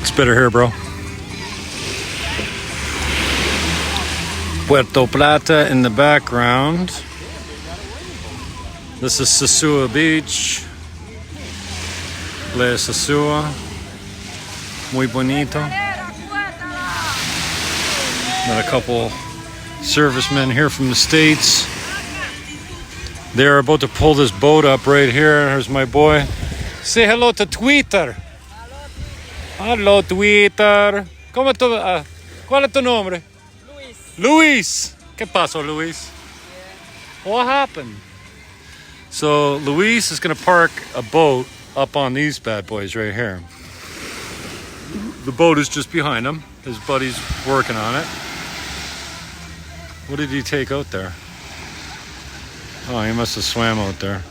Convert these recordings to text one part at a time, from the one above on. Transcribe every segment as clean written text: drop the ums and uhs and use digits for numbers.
It's better here, bro. Puerto Plata in the background. This is Sosua Beach. Playa Sosua. Muy bonito. Got a couple servicemen here from the States. They're about to pull this boat up right here. Here's my boy. Say hello to Twitter. Hello, Twitter. ¿Cómo tu, ¿Cuál es tu nombre? Luis. Luis. ¿Qué pasó, Luis? What happened? So Luis is going to park a boat up on these bad boys right here. The boat is just behind him. His buddy's working on it. What did he take out there? Oh, he must have swam out there.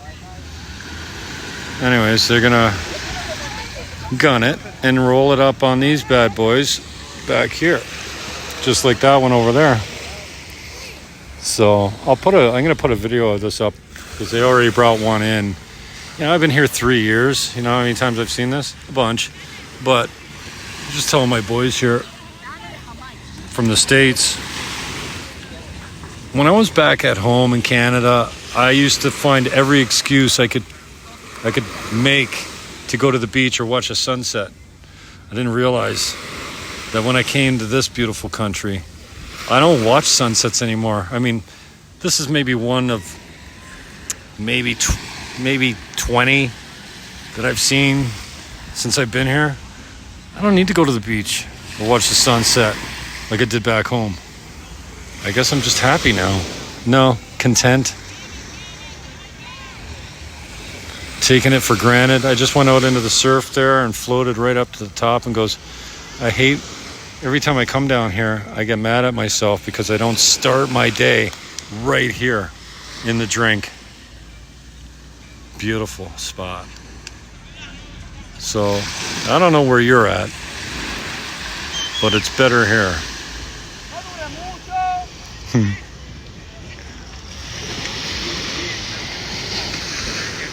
Anyways, they're going to gun it and roll it up on these bad boys back here. Just like that one over there. So I'm going to put a video of this up because they already brought one in. You know, I've been here 3 years. You know how many times I've seen this? A bunch. But just telling my boys here from the States, when I was back at home in Canada, I used to find every excuse I could make to go to the beach or watch a sunset. I didn't realize that when I came to this beautiful country, I don't watch sunsets anymore. I mean, this is maybe one of maybe 20 that I've seen since I've been here. I don't need to go to the beach or watch the sunset like I did back home. I guess I'm just happy now. No, content. Taking it for granted. I just went out into the surf there and floated right up to the top and goes, I hate, every time I come down here, I get mad at myself because I don't start my day right here in the drink. Beautiful spot. So, I don't know where you're at, but it's better here.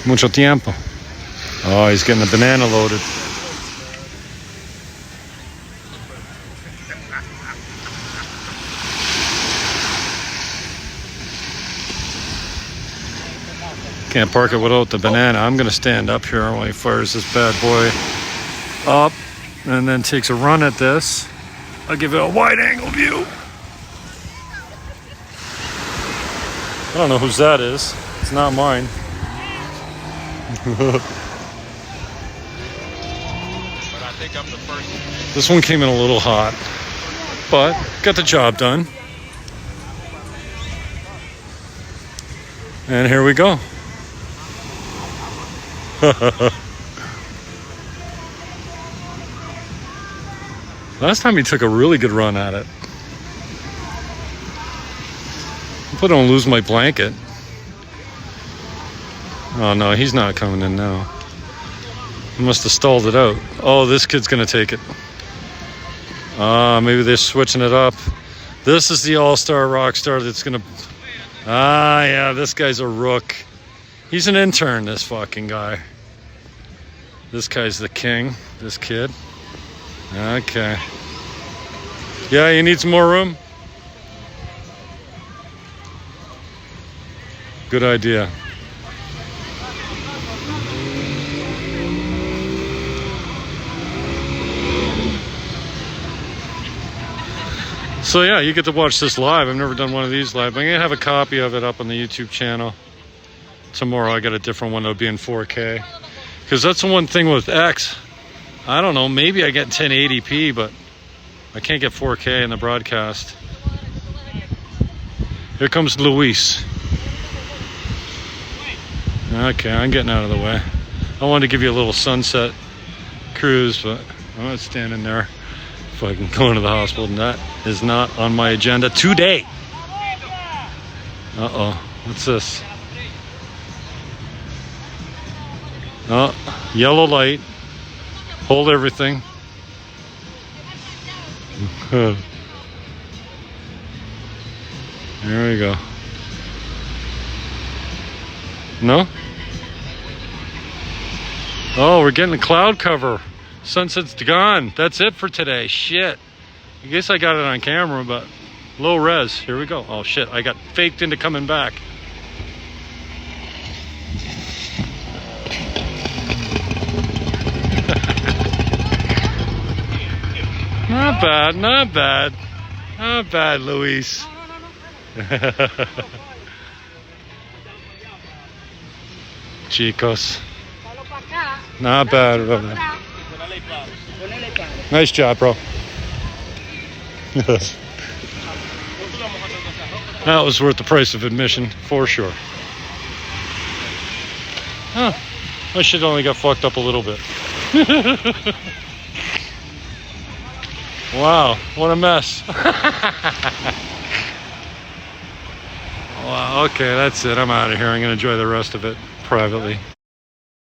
Mucho tiempo. Oh, he's getting the banana loaded. Can't park it without the banana. I'm going to stand up here while he fires this bad boy up and then takes a run at this. I'll give it a wide angle view. I don't know whose that is. It's not mine. But I think I'm the first. This one came in a little hot, but got the job done. And here we go. Last time he took a really good run at it. Hope I don't lose my blanket. Oh no, he's not coming in now. He must have stalled it out. Oh, this kid's gonna take it. Maybe they're switching it up. This is the all-star rock star that's gonna... yeah, this guy's a rook. He's an intern, this fucking guy. This guy's the king, this kid. Okay. Yeah, you need some more room? Good idea. So yeah, you get to watch this live. I've never done one of these live. I'm gonna have a copy of it up on the YouTube channel. Tomorrow I got a different one that'll be in 4K. Because that's the one thing with X. I don't know, maybe I get 1080p, but I can't get 4K in the broadcast. Here comes Luis. Okay, I'm getting out of the way. I wanted to give you a little sunset cruise, but I'm not standing there fucking going to the hospital, and that is not on my agenda today. Uh-oh, what's this? Oh, yellow light. Hold everything. There we go. No? Oh, we're getting the cloud cover. Sunset's gone. That's it for today. Shit. I guess I got it on camera, but low res. Here we go. Oh shit, I got faked into coming back. Not bad, not bad. Not bad, Luis. Chicos. Not bad. Nice job, bro. That was worth the price of admission, for sure. Huh. My shit only got fucked up a little bit. Wow, what a mess. Wow, okay, that's it. I'm out of here. I'm going to enjoy the rest of it privately.